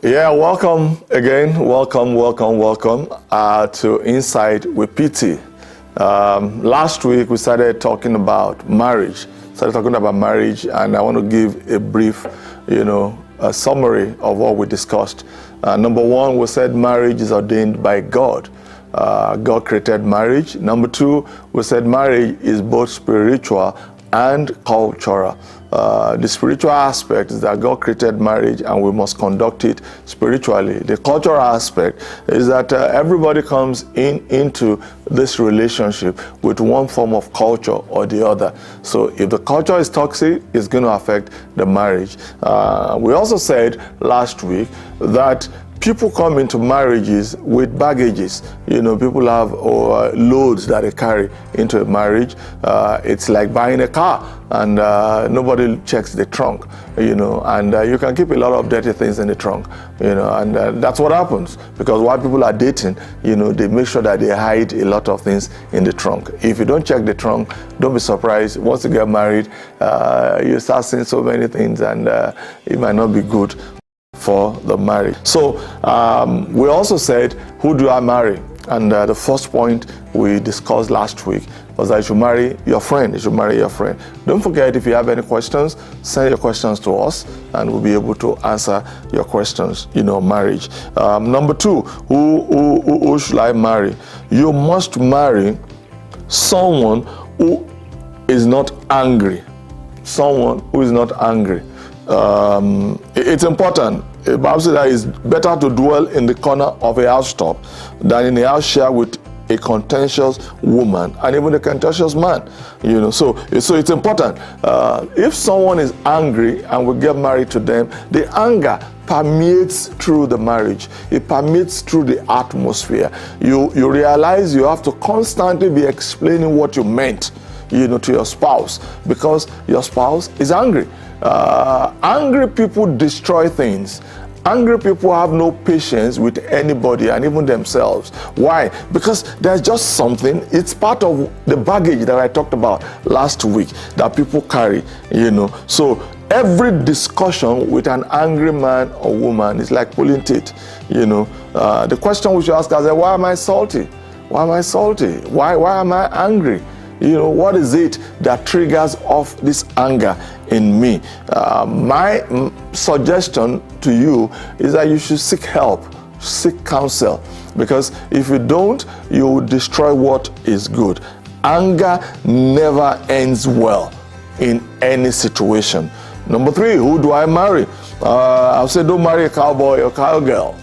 Yeah, welcome again. Welcome to Inside with PT. Last week we started talking about marriage. And I want to give a brief, a summary of what we discussed. Number one, we said marriage is ordained by God. God created marriage. Number two, we said marriage is both spiritual and cultural. The spiritual aspect is that God created marriage and we must conduct it spiritually. The cultural aspect is that everybody comes into this relationship with one form of culture or the other. So if the culture is toxic, it's going to affect the marriage. We also said last week that people come into marriages with baggages. People have loads that they carry into a marriage. It's like buying a car and nobody checks the trunk, and you can keep a lot of dirty things in the trunk, and that's what happens. Because while people are dating, they make sure that they hide a lot of things in the trunk. If you don't check the trunk, don't be surprised. Once you get married, you start seeing so many things and it might not be good for the marriage. So we also said, who do I marry? And the first point we discussed last week was that you should marry your friend. Don't forget, if you have any questions, send your questions to us and we'll be able to answer your questions, marriage. Number two, who should I marry? You must marry someone who is not angry. It's important. The Bible says that it's better to dwell in the corner of a housetop than in a house share with a contentious woman and even a contentious man. So it's important. If someone is angry and we get married to them, the anger permeates through the marriage. It permeates through the atmosphere. You realize you have to constantly be explaining what you meant, to your spouse, because your spouse is angry. Angry people destroy things. Angry people have no patience with anybody and even themselves. Why? Because there's just something, it's part of the baggage that I talked about last week that people carry, So every discussion with an angry man or woman is like pulling teeth, The question we should ask ourselves, why am I salty? Why am I angry? What is it that triggers off this anger in me? My suggestion to you is that you should seek help, seek counsel, because if you don't, you will destroy what is good. Anger never ends well in any situation. Number three, who do I marry? I'll say don't marry a cowboy or cowgirl.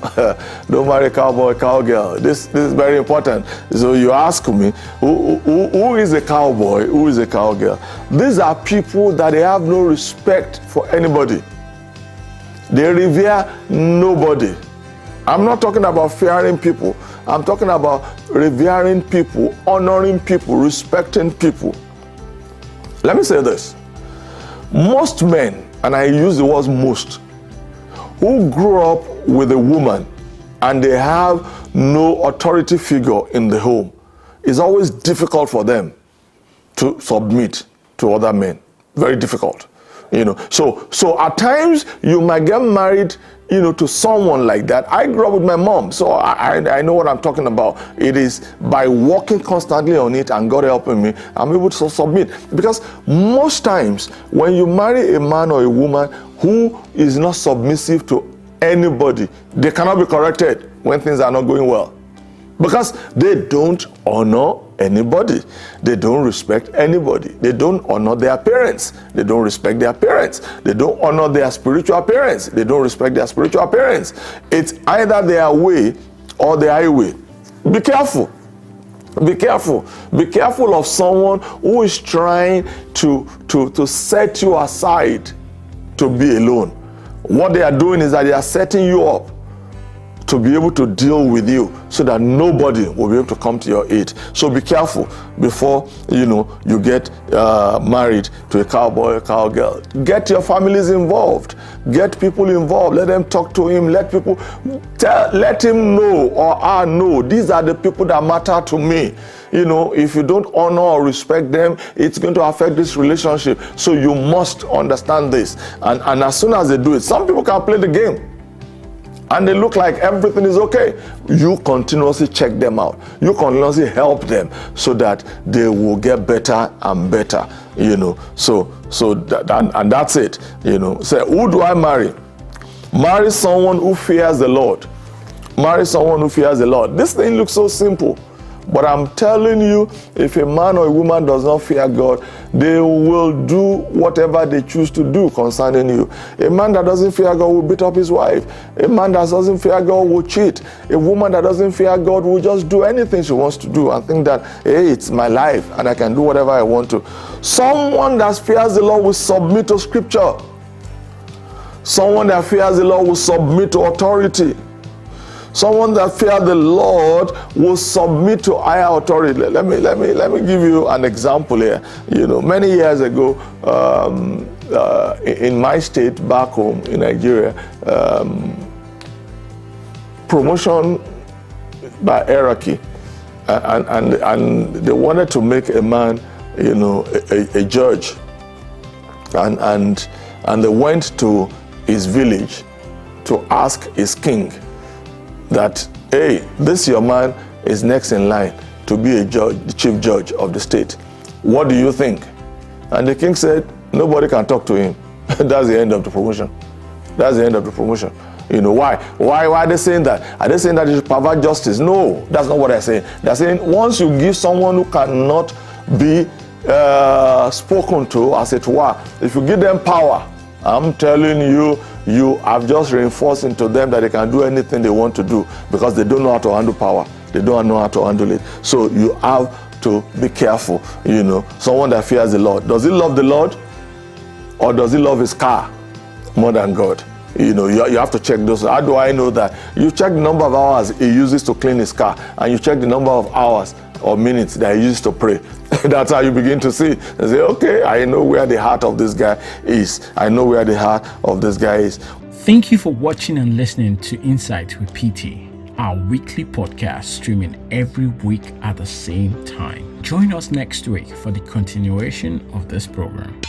Don't marry a cowboy or cowgirl. This is very important. So you ask me, who is a cowboy? Who is a cowgirl? These are people that they have no respect for anybody. They revere nobody. I'm not talking about fearing people. I'm talking about revering people, honoring people, respecting people. Let me say this. Most men, and I use the word most, who grew up with a woman and they have no authority figure in the home, it's always difficult for them to submit to other men. Very difficult. So at times you might get married, to someone like that. I grew up with my mom, so I know what I'm talking about. It is by working constantly on it and God helping me, I'm able to submit. Because most times when you marry a man or a woman who is not submissive to anybody, they cannot be corrected when things are not going well. Because they don't honor anybody. They don't respect anybody. They don't honor their parents. They don't respect their parents. They don't honor their spiritual parents. They don't respect their spiritual parents. It's either their way or the highway. Be careful. Be careful. Be careful of someone who is trying to set you aside to be alone. What they are doing is that they are setting you up to be able to deal with you so that nobody will be able to come to your aid. So be careful before you get married to a cowboy or cowgirl. Get your families involved. Get people involved. Let them talk to him. Let him know or her know, these are the people that matter to me. If you don't honor or respect them, it's going to affect this relationship. So you must understand this. And as soon as they do it, some people can play the game. and they look like everything is okay, you continuously check them out. You continuously help them so that they will get better and better, So and that's it, Say, who do I marry? Marry someone who fears the Lord. Marry someone who fears the Lord. This thing looks so simple, but I'm telling you, if a man or a woman does not fear God, they will do whatever they choose to do concerning you. A man that doesn't fear God will beat up his wife. A man that doesn't fear God will cheat. A woman that doesn't fear God will just do anything she wants to do and think that, hey, it's my life and I can do whatever I want to. Someone that fears the Lord will submit to Scripture. Someone that fears the Lord will submit to authority. Someone that fears the Lord will submit to higher authority. Let me give you an example here. Many years ago, in my state back home in Nigeria, promotion by hierarchy, and they wanted to make a man, a judge, and they went to his village to ask his king that, hey, this your man is next in line to be a judge, the chief judge of the state. What do you think? And the king said, nobody can talk to him. That's the end of the promotion. That's the end of the promotion. Why? Why are they saying that? Are they saying that you should provide justice? No, that's not what they're saying. They're saying once you give someone who cannot be spoken to, as it were, if you give them power, I'm telling you, you have just reinforced into them that they can do anything they want to do because they don't know how to handle power. They don't know how to handle it. So you have to be careful, Someone that fears the Lord. Does he love the Lord? Or does he love his car more than God? You have to check those. How do I know that? You check the number of hours he uses to clean his car, and you check the number of hours or minutes that he uses to pray. That's how you begin to see. And say, okay, I know where the heart of this guy is. I know where the heart of this guy is. Thank you for watching and listening to Insight with PT, our weekly podcast streaming every week at the same time. Join us next week for the continuation of this program.